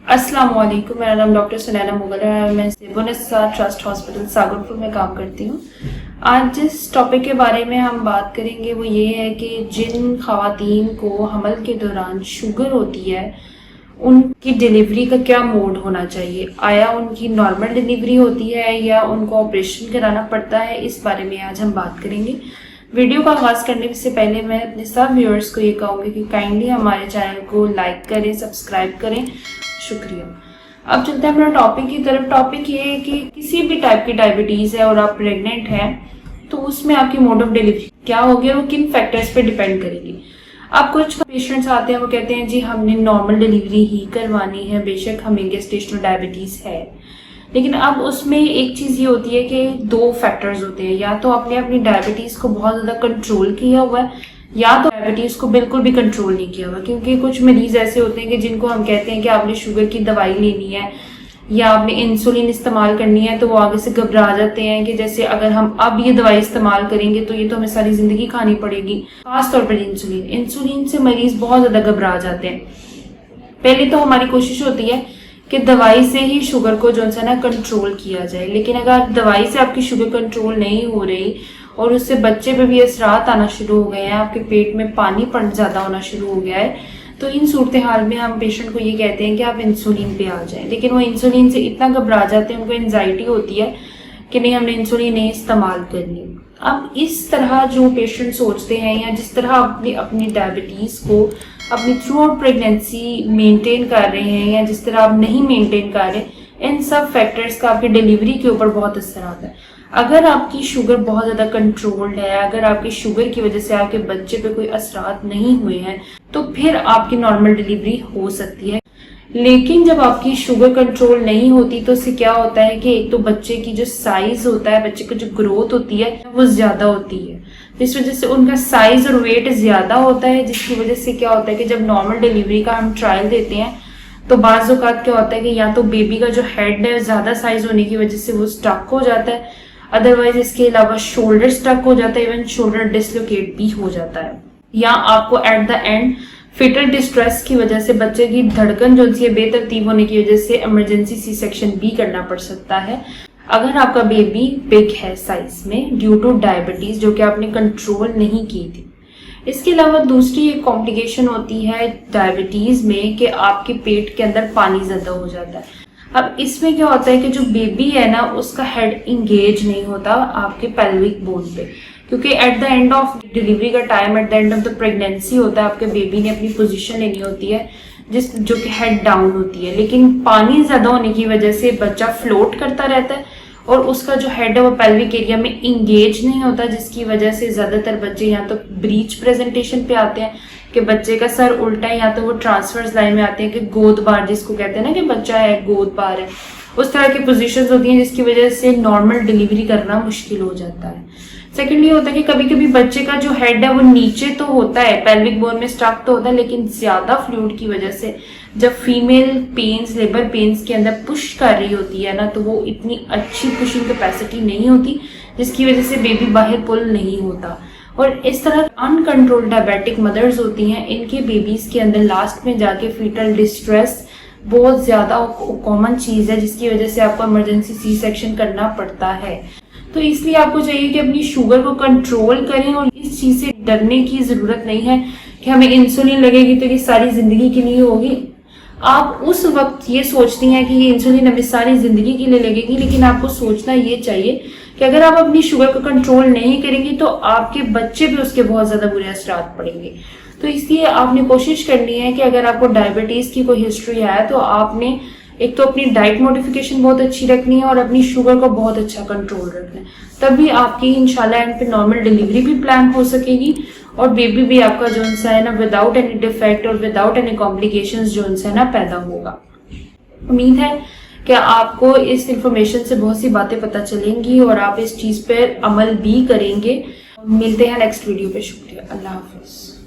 अस्सलाम वालेकुम। मेरा नाम डॉक्टर सुनैना मुगल है और मैं ज़ेबुन्निसा ट्रस्ट हॉस्पिटल सागरपुर में काम करती हूँ। आज जिस टॉपिक के बारे में हम बात करेंगे वो ये है कि जिन ख़वातीन को हमल के दौरान शुगर होती है उनकी डिलीवरी का क्या मोड होना चाहिए। आया उनकी नॉर्मल डिलीवरी होती है या उनको ऑपरेशन कराना पड़ता है, इस बारे में आज हम बात करेंगे। वीडियो का आगाज़ करने से पहले मैं अपने सब व्यूअर्स को ये कहूँगी कि काइंडली हमारे चैनल को लाइक करें, सब्सक्राइब करें। शुक्रिया। अब चलते हैं अपना टॉपिक की तरफ। टॉपिक ये है कि किसी भी टाइप की डायबिटीज़ है और आप प्रेग्नेंट हैं तो उसमें आपकी मोड ऑफ डिलीवरी क्या होगी और वो किन फैक्टर्स पे डिपेंड करेगी। अब कुछ पेशेंट्स आते हैं, वो कहते हैं जी हमने नॉर्मल डिलीवरी ही करवानी है, बेशक हमें गेस्टेशनल डायबिटीज़ है। लेकिन अब उसमें एक चीज़ ये होती है कि दो फैक्टर्स होते हैं, या तो आपने अपनी डायबिटीज़ को बहुत ज़्यादा कंट्रोल किया हुआ है या तो डायबिटीज़ को बिल्कुल भी कंट्रोल नहीं किया हुआ। क्योंकि कुछ मरीज़ ऐसे होते हैं कि जिनको हम कहते हैं कि आपने शुगर की दवाई लेनी है या आपने इंसुलिन इस्तेमाल करनी है, तो वो आगे से घबरा जाते हैं कि जैसे अगर हम अब ये दवाई इस्तेमाल करेंगे तो ये तो हमें सारी ज़िंदगी खानी पड़ेगी। खासतौर पर इंसुलिन से मरीज़ बहुत ज़्यादा घबरा जाते हैं। पहले तो हमारी कोशिश होती है कि दवाई से ही शुगर को जो है ना कंट्रोल किया जाए, लेकिन अगर दवाई से आपकी शुगर कंट्रोल नहीं हो रही और उससे बच्चे पे भी असरात आना शुरू हो गए हैं, आपके पेट में पानी पन ज़्यादा होना शुरू हो गया है, तो इन सूरत हाल में हम पेशेंट को ये कहते हैं कि आप इंसुलिन पे आ जाएं। लेकिन वो इंसुलिन से इतना घबरा जाते हैं, उनको एंजाइटी होती है कि नहीं हमने इंसुलिन नहीं इस्तेमाल करनी। अब इस तरह जो पेशेंट सोचते हैं या जिस तरह अपनी डायबिटीज़ को अपनी थ्रू आउट प्रेगनेंसी मेंटेन कर रहे हैं या जिस तरह आप नहीं मेंटेन कर रहे, इन सब फैक्टर्स का आपकी डिलीवरी के ऊपर बहुत असर आता है। अगर आपकी शुगर बहुत ज़्यादा कंट्रोल्ड है, अगर आपकी शुगर की वजह से आपके बच्चे पे कोई असरात नहीं हुए हैं, तो फिर आपकी नॉर्मल डिलीवरी हो सकती है। लेकिन जब आपकी शुगर कंट्रोल नहीं होती तो उससे क्या होता है कि एक तो बच्चे की जो साइज होता है, बच्चे की जो ग्रोथ होती है वो ज़्यादा होती है, जिस वजह से उनका साइज और वेट ज़्यादा होता है, जिसकी वजह से क्या होता है कि जब नॉर्मल डिलीवरी का हम ट्रायल देते हैं तो बाज़ औक़ात क्या होता है कि या तो बेबी का जो हेड है ज़्यादा साइज होने की वजह से वो स्टक हो जाता है, अदरवाइज इसके अलावा शोल्डर स्टक हो जाता है, इवन शोल्डर डिसलोकेट भी हो जाता है, या आपको at the end fetal distress की वजह से बच्चे की धड़कन जो है बेतरतीब होने की वजह से इमरजेंसी सी सेक्शन भी करना पड़ सकता है अगर आपका बेबी बिग है साइज में ड्यू टू डायबिटीज़ जो कि आपने कंट्रोल नहीं की थी। इसके अलावा दूसरी एक कॉम्प्लिकेशन होती है डायबिटीज़ में कि आपके पेट के अंदर पानी ज़्यादा हो जाता है। अब इसमें क्या होता है कि जो बेबी है ना उसका हेड इंगेज नहीं होता आपके पेल्विक बोन पे, क्योंकि at the end of delivery का time, at the end of the pregnancy होता है, आपके बेबी ने अपनी पोजीशन लेनी होती है जो कि हेड डाउन होती है। लेकिन पानी ज़्यादा होने की वजह से बच्चा फ्लोट करता रहता है और उसका जो हेड है वो पेल्विक एरिया में इंगेज नहीं होता, जिसकी वजह से ज़्यादातर बच्चे या तो ब्रीच प्रेजेंटेशन पे आते हैं कि बच्चे का सर उल्टा है, या तो वो ट्रांसवर्स लाइन में आते हैं कि गोद बार जिसको कहते हैं ना कि बच्चा है गोद बार है, उस तरह की पोजीशंस होती हैं जिसकी वजह से नॉर्मल डिलीवरी करना मुश्किल हो जाता है। सेकेंडली होता है कि कभी कभी बच्चे का जो हेड है वो नीचे तो होता है, पेल्विक बोन में स्टक तो होता है, लेकिन ज़्यादा फ्लूइड की वजह से जब फीमेल पेन्स लेबर पेन्स के अंदर पुश कर रही होती है ना तो वो इतनी अच्छी पुशिंग कैपेसिटी नहीं होती, जिसकी वजह से बेबी बाहर पुल नहीं होता। और इस तरह अनकंट्रोल्ड डायबिटिक मदर्स होती हैं, इनके बेबीज़ के अंदर लास्ट में जाके फीटल डिस्ट्रेस बहुत ज़्यादा कॉमन चीज़ है, जिसकी वजह से आपको इमरजेंसी सी सेक्शन करना पड़ता है। तो इसलिए आपको चाहिए कि अपनी शुगर को कंट्रोल करें और इस चीज़ से डरने की ज़रूरत नहीं है कि हमें इंसुलिन लगेगी तो ये सारी ज़िंदगी के लिए होगी। आप उस वक्त ये सोचती हैं कि ये इंसुलिन हमें सारी ज़िंदगी के लिए लगेगी, लेकिन आपको सोचना ये चाहिए कि अगर आप अपनी शुगर को कंट्रोल नहीं करेंगी तो आपके बच्चे भी उसके बहुत ज़्यादा बुरे असरात पड़ेंगे। तो इसलिए आपने कोशिश करनी है कि अगर आपको डायबिटीज़ की कोई हिस्ट्री है तो आपने एक तो अपनी डाइट मॉडिफिकेशन बहुत अच्छी रखनी है और अपनी शुगर को बहुत अच्छा कंट्रोल रखना है, तभी आपकी इंशाल्लाह एंड पे नॉर्मल डिलीवरी भी प्लान हो सकेगी और बेबी भी आपका जो है ना विदाउट एनी डिफेक्ट और विदाउट एनी कॉम्प्लिकेशंस जो है ना पैदा होगा। उम्मीद है कि आपको इस इंफॉर्मेशन से बहुत सी बातें पता चलेंगी और आप इस चीज़ पर अमल भी करेंगे। मिलते हैं नेक्स्ट वीडियो पे। शुक्रिया। अल्लाह हाफिज़।